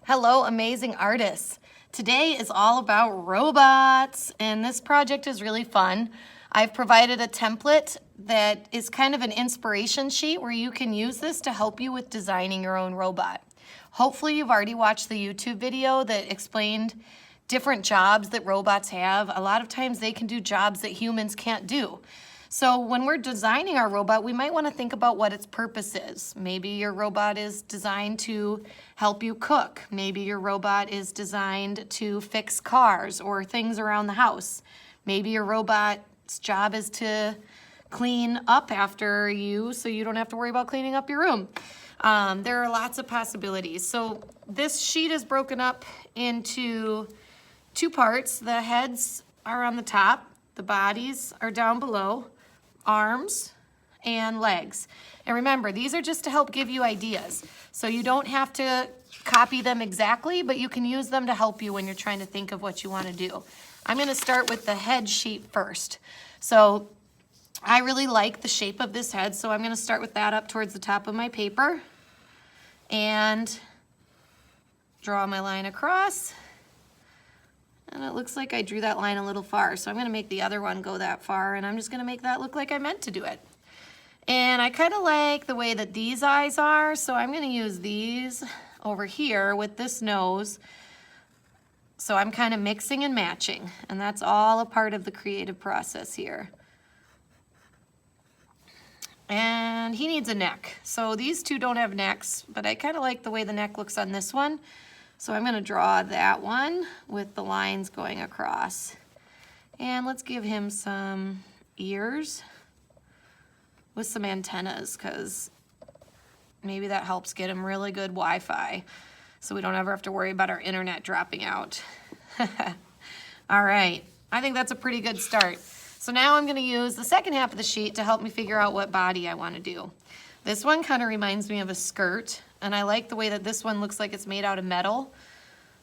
Hello, amazing artists. Today is all about robots, and this project is really fun. I've provided a template that is kind of an inspiration sheet where you can use this to help you with designing your own robot. Hopefully you've already watched the YouTube video that explained different jobs that robots have. A lot of times they can do jobs that humans can't do. So when we're designing our robot, we might want to think about what its purpose is. Maybe your robot is designed to help you cook. Maybe your robot is designed to fix cars or things around the house. Maybe your robot's job is to clean up after you so you don't have to worry about cleaning up your room. There are lots of possibilities. So this sheet is broken up into two parts. The heads are on the top, the bodies are down below, arms and legs. And remember, these are just to help give you ideas. So you don't have to copy them exactly, but you can use them to help you when you're trying to think of what you want to do. I'm going to start with the head sheet first. So I really like the shape of this head, so I'm going to start with that up towards the top of my paper and draw my line across. And it looks like I drew that line a little far, so I'm going to make the other one go that far, and I'm just going to make that look like I meant to do it. And I kind of like the way that these eyes are, so I'm going to use these over here with this nose. So I'm kind of mixing and matching, and that's all a part of the creative process here. And he needs a neck. So these two don't have necks, but I kind of like the way the neck looks on this one. So I'm going to draw that one with the lines going across. And let's give him some ears with some antennas, because maybe that helps get him really good Wi-Fi so we don't ever have to worry about our internet dropping out. All right, I think that's a pretty good start. So now I'm going to use the second half of the sheet to help me figure out what body I want to do. This one kind of reminds me of a skirt, and I like the way that this one looks like it's made out of metal.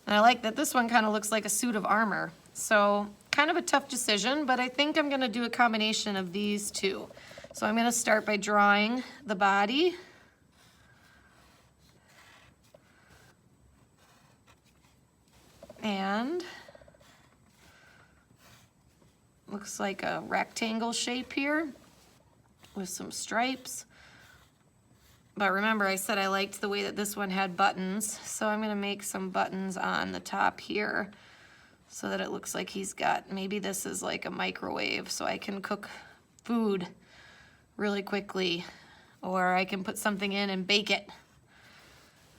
And I like that this one kind of looks like a suit of armor. So kind of a tough decision, but I think I'm going to do a combination of these two. So I'm going to start by drawing the body. And looks like a rectangle shape here with some stripes. But remember, I said I liked the way that this one had buttons, so I'm going to make some buttons on the top here so that it looks like he's got, maybe this is like a microwave so I can cook food really quickly, or I can put something in and bake it.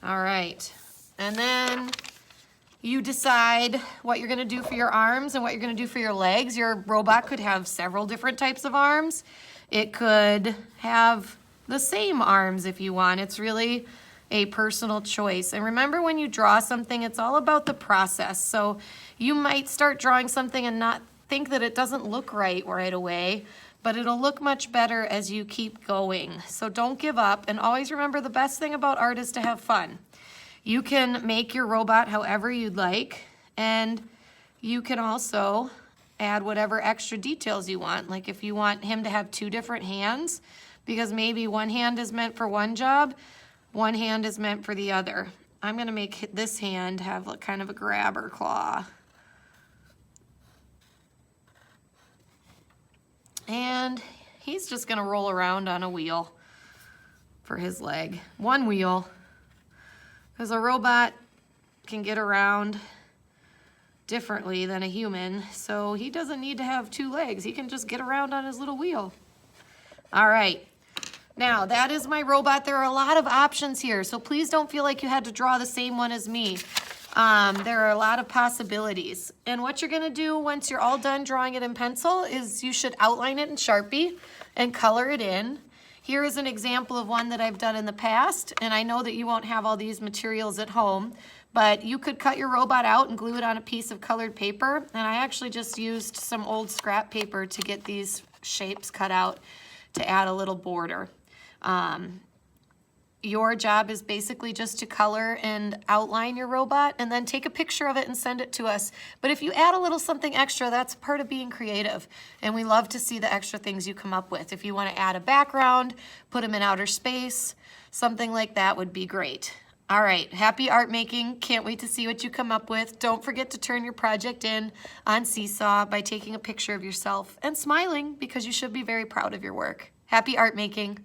All right, and then you decide what you're going to do for your arms and what you're going to do for your legs. Your robot could have several different types of arms. It could have the same arms if you want. It's really a personal choice. And remember, when you draw something, it's all about the process. So you might start drawing something and not think that it doesn't look right away, but it'll look much better as you keep going. So don't give up, and always remember, the best thing about art is to have fun. You can make your robot however you'd like, and you can also add whatever extra details you want. Like if you want him to have two different hands, because maybe one hand is meant for one job, one hand is meant for the other. I'm going to make this hand have a kind of a grabber claw. And he's just going to roll around on a wheel for his leg. One wheel, because a robot can get around differently than a human, so he doesn't need to have two legs. He can just get around on his little wheel. All right. Now, that is my robot. There are a lot of options here, so please don't feel like you had to draw the same one as me. There are a lot of possibilities. And what you're going to do once you're all done drawing it in pencil is you should outline it in Sharpie and color it in. Here is an example of one that I've done in the past, and I know that you won't have all these materials at home, but you could cut your robot out and glue it on a piece of colored paper, and I actually just used some old scrap paper to get these shapes cut out to add a little border. Your job is basically just to color and outline your robot and then take a picture of it and send it to us. But if you add a little something extra, that's part of being creative. And we love to see the extra things you come up with. If you want to add a background, put them in outer space, something like that would be great. All right, happy art making. Can't wait to see what you come up with. Don't forget to turn your project in on Seesaw by taking a picture of yourself and smiling because you should be very proud of your work. Happy art making.